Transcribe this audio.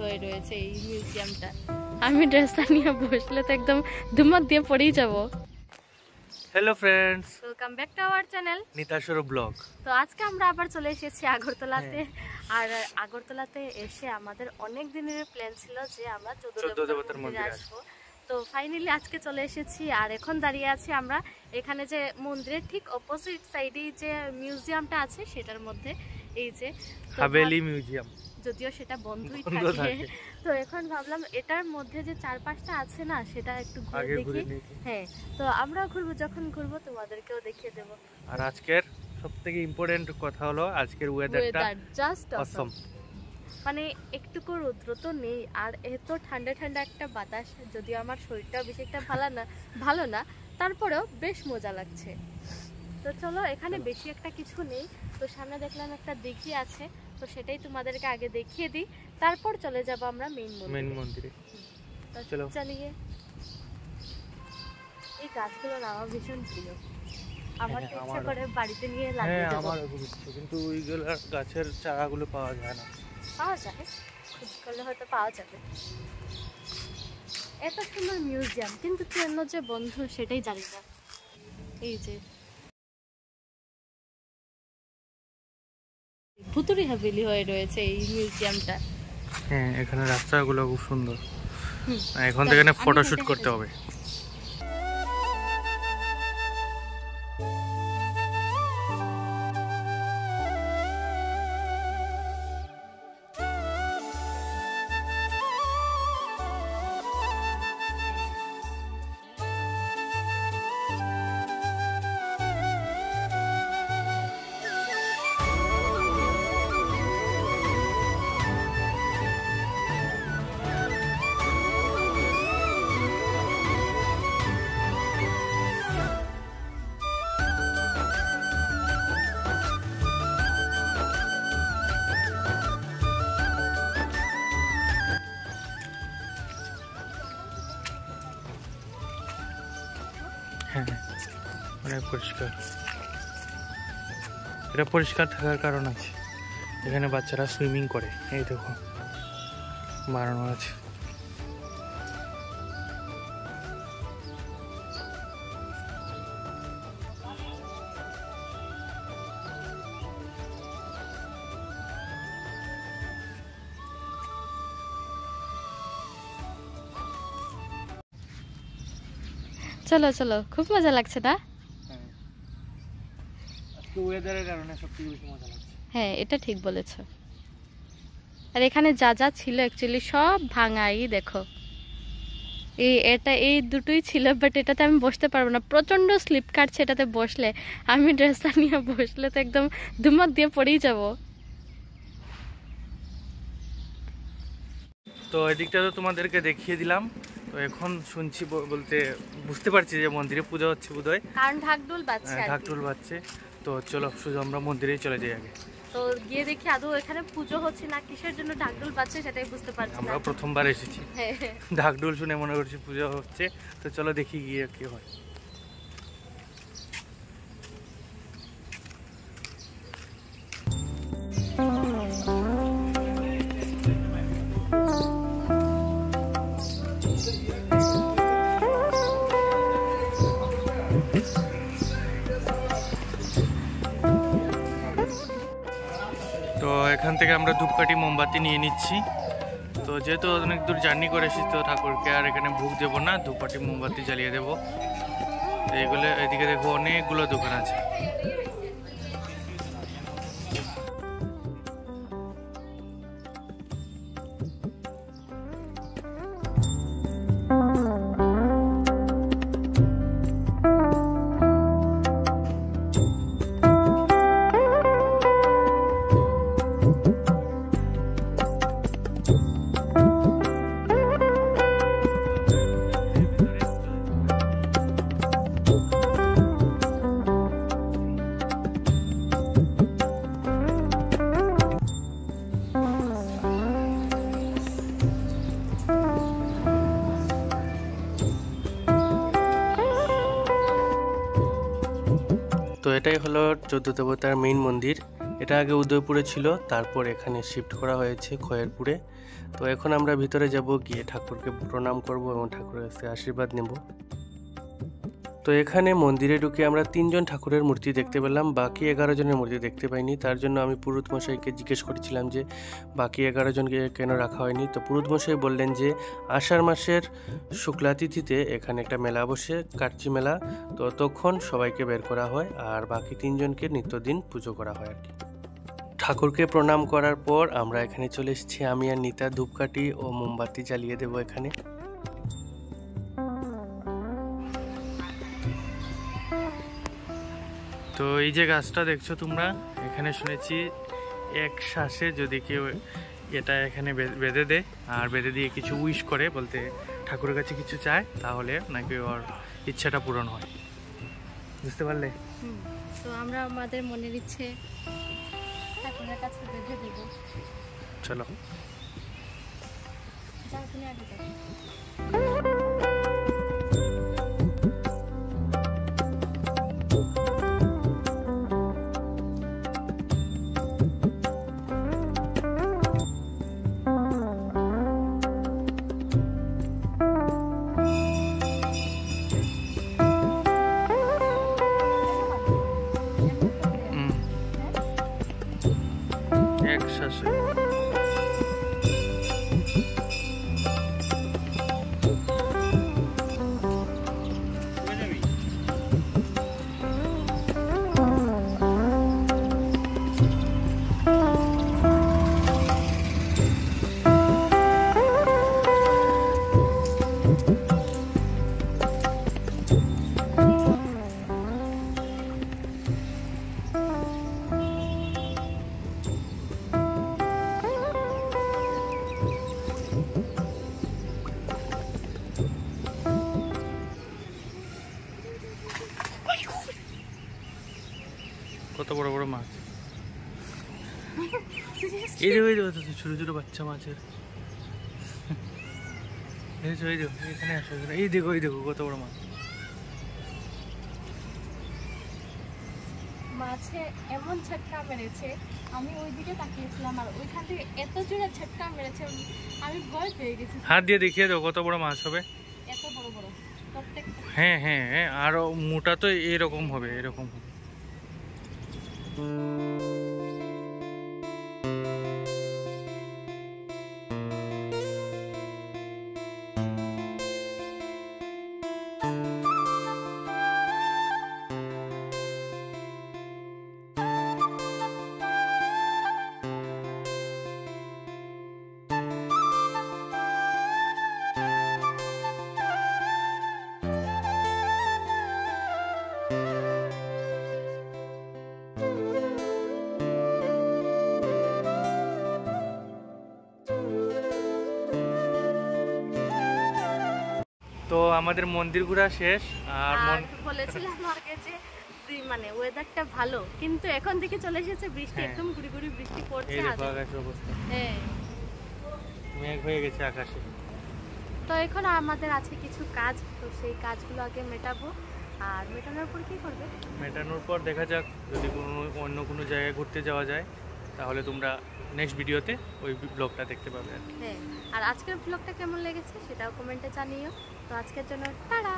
হয়ে রয়েছে এই মিউজিয়ামটা। আমি ড্রেসটা নিয়ে বসলে তো একদম ধুমক দিয়ে পড়েই যাব। Hello friends, welcome back to our channel নিতাশুর ব্লগ। তো আজকে আমরা আবার চলে এসেছি আগরতলাতে। আর আগরতলাতে এসে আমাদের অনেক দিনের প্ল্যান ছিল যে আমরা 14 দেবতার মন্দিরে আসবো। তো ফাইনালি আজকে চলে এসেছি। আর এখন দাঁড়িয়ে আছি আমরা এখানে যে মন্দিরের ঠিক অপোজিট সাইডে যে মিউজিয়ামটা আছে সেটার মধ্যে, এই যে হাভেলি মিউজিয়াম, যদিও সেটা বন্ধই থাকে। তো এখন ভাবলাম এটার মধ্যে যে চারপাশটা আছে না সেটা একটু ঘুরে দেখি। হ্যাঁ, তো আমরা ঘুরবো, যখন ঘুরবো তোমাদেরকেও দেখিয়ে দেবো। আর আজকের সবথেকে ইম্পর্টেন্ট কথা হলো আজকের ওয়েদারটা জাস্ট অসম। মানে একটুকু রৌদ্র তো নেই, আর এত ঠান্ডা ঠান্ডা একটা বাতাস। যদিও আমার শরীরটা বেশি একটা ভালো না, তারপরেও বেশ মজা লাগছে। তো চলো, এখানে বেশি একটা কিছু নেই। তো সামনে দেখলাম একটা দিঘি আছে, তো সেটাই তোমাদেরকে আগে দেখিয়ে দিই, তারপর চলে যাব আমরা মেইন মন্দিরে। তো চলো চালিয়ে। এই গাছগুলো আমার ভীষণ প্রিয়, আমার তো ইচ্ছা করে বাড়িতে নিয়ে লাগিয়ে দেব। আমার খুব ইচ্ছে, কিন্তু ওইগুলো গাছের চারাগুলো পাওয়া যায় না। পাওয়া যায়, খোঁজ করলে হয়তো পাওয়া যাবে। এত সুন্দর মিউজিয়াম, কিন্তু কেন যে বন্ধ সেটাই জানি না। এই যে ভুতুড়ি হাভেলি হয়ে রয়েছে এই মিউজিয়ামটা। হ্যাঁ, এখানে রাস্তাগুলো খুব সুন্দর। এখন থেকে এখানে ফটোশুট করতে হবে। হ্যাঁ, অনেক পরিষ্কার। এটা পরিষ্কার থাকার কারণ আছে, এখানে বাচ্চারা সুইমিং করে। এই দেখো বানানো আছে। চলো চলো, খুব মজা লাগছে না? ওয়েদারের কারণে সবথেকে বেশি মজা লাগছে। হ্যাঁ, এটা ঠিক বলেছো। আর এখানে যা যা ছিল অ্যাকচুয়ালি সব ভাঙাই। দেখো, এই দুটোই ছিল, বাট এটাতে আমি বসতে পারবো না, প্রচন্ড স্লিপ কাটছে এটাতে বসলে। আমি ড্রেসটা নিয়ে বসলে তো একদম ধুমক দিয়ে পড়েই যাব। তো এদিকটা তো তোমাদেরকে দেখিয়ে দিলাম। তো এখন শুনছি, বলতে বুঝতে পারছি যে মন্দিরে পূজা হচ্ছে বোধহয়, কারণ ঢাকঢোল বাজছে। ঢাকঢোল বাজছে। তো চলো শুধু আমরা মন্দিরেই চলে যাই আগে। তো গিয়ে দেখি আদৌ এখানে পুজো হচ্ছে না কিসের জন্য ঢাকঢোল বাজছে সেটাই বুঝতে পারছি না। আমরা প্রথমবার এসেছি, ঢাকঢোল শুনে মনে করছি পূজা হচ্ছে। তো চলো দেখি গিয়ে কি হয়। তো এখান থেকে আমরা ধূপকাঠি মোমবাতি নিয়ে নিচ্ছি। তো যেহেতু অনেক দূর জার্নি করে এসেছি, তো ঠাকুরকে আর এখানে ভোগ দেবো না, ধূপকাঠি মোমবাতি জ্বালিয়ে দেবো। এইগুলো এদিকে দেখো অনেকগুলো দোকান আছে। এটাই হলো 14 দেবতার মেইন মন্দির। এটা আগে উদয়পুরে ছিল, তারপর এখানে শিফট করা হয়েছে খয়েরপুরে। তো এখন আমরা ভিতরে যাব, গিয়ে ঠাকুরকে প্রণাম করব এবং ঠাকুরের কাছে আশীর্বাদ নেব। তো এখানে মন্দিরে ঢুকে আমরা 3 জন ঠাকুরের মূর্তি দেখতে পেলাম, বাকি 11 জনের মূর্তি দেখতে পাইনি। তার জন্য আমি পুরোহিত মশাইকে জিজ্ঞেস করেছিলাম যে বাকি 11 জনকে কেন রাখা হয়নি। তো পুরোহিত মশাই বললেন যে আষাঢ় মাসের শুক্লা তিথিতে এখানে একটা মেলা বসে, কাটচি মেলা, তো তখন সবাইকে বের করা হয় আর বাকি 3 জনকে নিত্যদিন পুজো করা হয় আর কি। ঠাকুরকে প্রণাম করার পর আমরা এখানে চলে এসেছি, আমি আর নিতা ধূপকাঠি ও মোমবাতি জ্বালিয়ে দেবো এখানে। তো এই যে গাছটা দেখছো তোমরা, এখানে শুনেছি এক শ্বাসে যদি কেউ এটা এখানে বেঁধে দেয় আর বেঁধে দিয়ে কিছু উইশ করে, বলতে ঠাকুরের কাছে কিছু চায়, তাহলে নাকি ওর ইচ্ছাটা পূরণ হয়। বুঝতে পারলে? তো আমরা আমাদের মনের ইচ্ছে ঠাকুরের কাছে বেঁধে দেব। চলো। যাও তুমি আগে যাও। এক শ্বাসে। কত বড় বড় মাছ! এই দেখো ছোট ছোট বাচ্চা মাছের। এখানে আসো, এই দেখো কত বড় মাছ। মাছে এমন ঝটকা মেরেছে, আমি ওইদিকে তাকিয়েছিলাম আর ওইখান থেকে এত জোরে ঝটকা মেরেছে, আমি ভয় পেয়ে গেছি। হাত দিয়ে দেখিয়ে দাও কত বড় মাছ হবে। এত বড় বড় প্রত্যেকটা। হ্যাঁ হ্যাঁ হ্যাঁ, আর মোটা তো এরকম হবে, এরকম হবে। তো আমাদের মন্দির ঘোরা শেষ। আর বলেছিলাম আগে যে মানে ওয়েদারটা ভালো, কিন্তু এখন থেকে চলে এসেছে বৃষ্টি, হ্যাঁ। একদম গুড়ি গুড়ি বৃষ্টি পড়ছে। এই দেখো আকাশের অবস্থা, হ্যাঁ, মেঘ হয়ে গেছে আকাশে। তো এখন আমাদের আছে কিছু কাজ, তো সেই কাজগুলো আগে মেটাবো। আর মেটানোর পর কি করবে? মেটানোর পর দেখা যাক, যদি অন্য কোনো জায়গায় ঘুরতে যাওয়া যায় তাহলে তোমরা নেক্সট ভিডিওতে ওই ব্লগটা দেখতে পাবে। হ্যাঁ, আর আজকের ব্লগটা কেমন লেগেছে সেটাও কমেন্টে জানিও। তো আজকের জন্য টাটা।